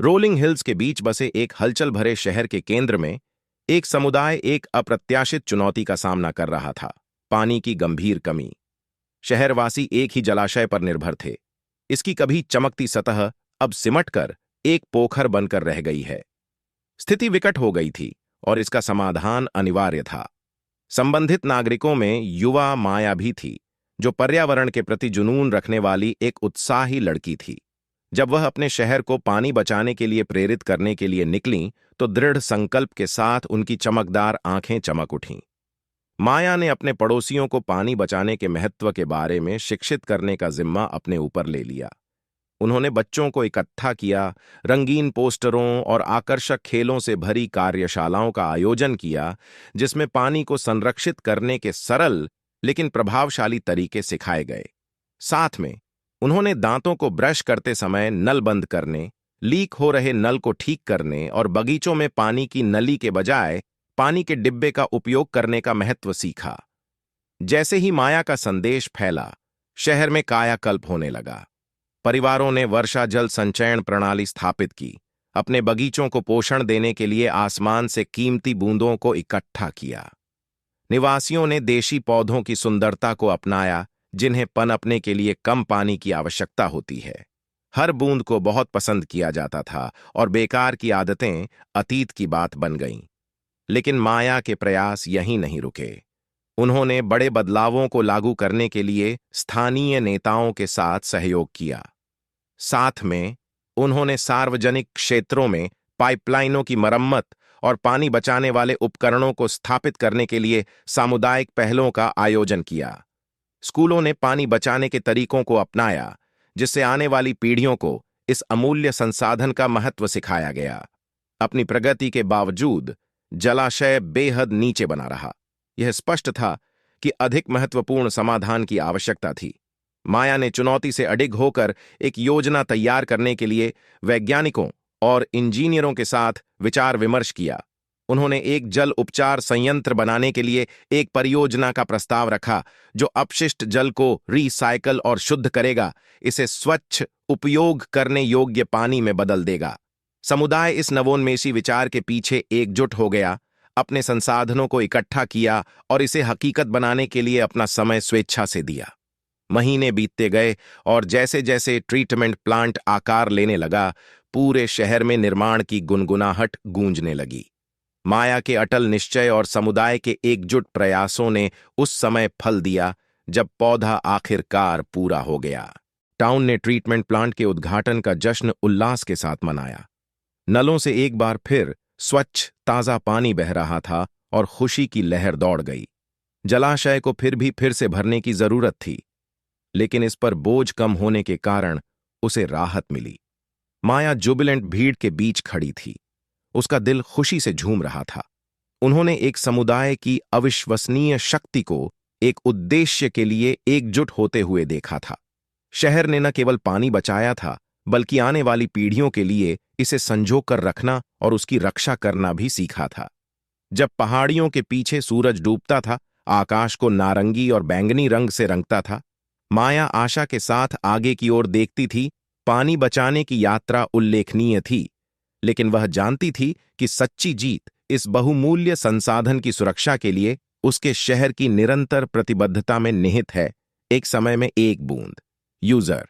Rolling hills के बीच बसे एक हलचल भरे शहर के केंद्र में एक समुदाय एक अप्रत्याशित चुनौती का सामना कर रहा था। पानी की गंभीर कमी। शहरवासी एक ही जलाशय पर निर्भर थे। इसकी कभी चमकती सतह अब सिमटकर एक पोखर बनकर रह गई है। स्थिति विकट हो गई थी और इसका समाधान अनिवार्य था। संबंधित नागरिकों में युवा माया भी थी, जो पर्यावरण के प्रति जुनून रखने वाली एक उत्साही लड़की थी। जब वह अपने शहर को पानी बचाने के लिए प्रेरित करने के लिए निकलीं, तो दृढ़ संकल्प के साथ उनकी चमकदार आंखें चमक उठीं। माया ने अपने पड़ोसियों को पानी बचाने के महत्व के बारे में शिक्षित करने का जिम्मा अपने ऊपर ले लिया। उन्होंने बच्चों को इकट्ठा किया, रंगीन पोस्टरों और आकर्षक खेलों से भरी कार्यशालाओं का आयोजन किया, जिसमें पानी को संरक्षित करने के सरल लेकिन प्रभावशाली तरीके सिखाए गए। साथ में उन्होंने दांतों को ब्रश करते समय नल बंद करने, लीक हो रहे नल को ठीक करने और बगीचों में पानी की नली के बजाय पानी के डिब्बे का उपयोग करने का महत्व सीखा। जैसे ही माया का संदेश फैला, शहर में कायाकल्प होने लगा। परिवारों ने वर्षा जल संचयन प्रणाली स्थापित की, अपने बगीचों को पोषण देने के लिए आसमान से कीमती बूंदों को इकट्ठा किया। निवासियों ने देशी पौधों की सुंदरता को अपनाया, जिन्हें पनपने के लिए कम पानी की आवश्यकता होती है। हर बूंद को बहुत पसंद किया जाता था और बेकार की आदतें अतीत की बात बन गईं। लेकिन माया के प्रयास यहीं नहीं रुके। उन्होंने बड़े बदलावों को लागू करने के लिए स्थानीय नेताओं के साथ सहयोग किया। साथ में उन्होंने सार्वजनिक क्षेत्रों में पाइपलाइनों की मरम्मत और पानी बचाने वाले उपकरणों को स्थापित करने के लिए सामुदायिक पहलों का आयोजन किया। स्कूलों ने पानी बचाने के तरीकों को अपनाया, जिससे आने वाली पीढ़ियों को इस अमूल्य संसाधन का महत्व सिखाया गया। अपनी प्रगति के बावजूद जलाशय बेहद नीचे बना रहा। यह स्पष्ट था कि अधिक महत्वपूर्ण समाधान की आवश्यकता थी। माया ने चुनौती से अडिग होकर एक योजना तैयार करने के लिए वैज्ञानिकों और इंजीनियरों के साथ विचार विमर्श किया। उन्होंने एक जल उपचार संयंत्र बनाने के लिए एक परियोजना का प्रस्ताव रखा, जो अपशिष्ट जल को रिसाइकल और शुद्ध करेगा, इसे स्वच्छ उपयोग करने योग्य पानी में बदल देगा। समुदाय इस नवोन्मेषी विचार के पीछे एकजुट हो गया, अपने संसाधनों को इकट्ठा किया और इसे हकीकत बनाने के लिए अपना समय स्वेच्छा से दिया। महीने बीतते गए और जैसे जैसे ट्रीटमेंट प्लांट आकार लेने लगा, पूरे शहर में निर्माण की गुनगुनाहट गूंजने लगी। माया के अटल निश्चय और समुदाय के एकजुट प्रयासों ने उस समय फल दिया जब पौधा आखिरकार पूरा हो गया। टाउन ने ट्रीटमेंट प्लांट के उद्घाटन का जश्न उल्लास के साथ मनाया। नलों से एक बार फिर स्वच्छ ताजा पानी बह रहा था और खुशी की लहर दौड़ गई। जलाशय को फिर से भरने की जरूरत थी, लेकिन इस पर बोझ कम होने के कारण उसे राहत मिली। माया जुबिलेंट भीड़ के बीच खड़ी थी। उसका दिल खुशी से झूम रहा था। उन्होंने एक समुदाय की अविश्वसनीय शक्ति को एक उद्देश्य के लिए एकजुट होते हुए देखा था। शहर ने न केवल पानी बचाया था, बल्कि आने वाली पीढ़ियों के लिए इसे संजो कर रखना और उसकी रक्षा करना भी सीखा था। जब पहाड़ियों के पीछे सूरज डूबता था, आकाश को नारंगी और बैंगनी रंग से रंगता था, माया आशा के साथ आगे की ओर देखती थी। पानी बचाने की यात्रा उल्लेखनीय थी, लेकिन वह जानती थी कि सच्ची जीत इस बहुमूल्य संसाधन की सुरक्षा के लिए उसके शहर की निरंतर प्रतिबद्धता में निहित है। एक समय में एक बूंद। यूजर